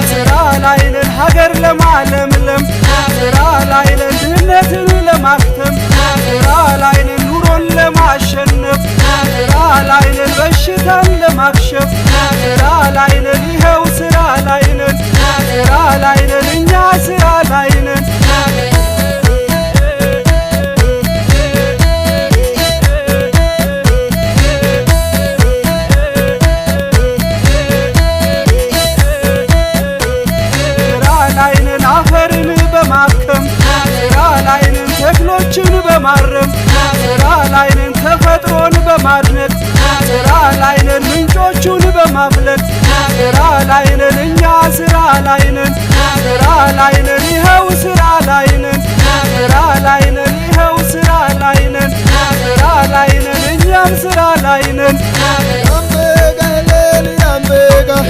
ስራ ላይ ነን ሀገር ለማለምለም ስራ ላይ ነን ድህነትን ለማክተም ስራ ላይ ነን ኑሮን ለማሸነፍ ስራ ላይ ነን በሽታን ለማክሸፍ ስራ ላይ ነን ይኸው ስራ ላይ ነን ስራ ላይ ነን እኛ ስራ ላይ ነን አፈርን በማከም ስራ ላይ ነን ተክሎችን በማረም ስራ ላይ ነን ተፈጥሮን በማድነቅ ስራ ላይ ነን ምንጮቹን በማፍለቅ ስራ ላይ ነን እኛ ስራ ላይ ነን ስራ ላይ ነን ይኸው ስራ ላይ ነን ስራ ላይ ነን ይኸው ስራ ላይ ነን ስራ ላይ ነን እኛም ስራ ላይ ነን ያምበጋ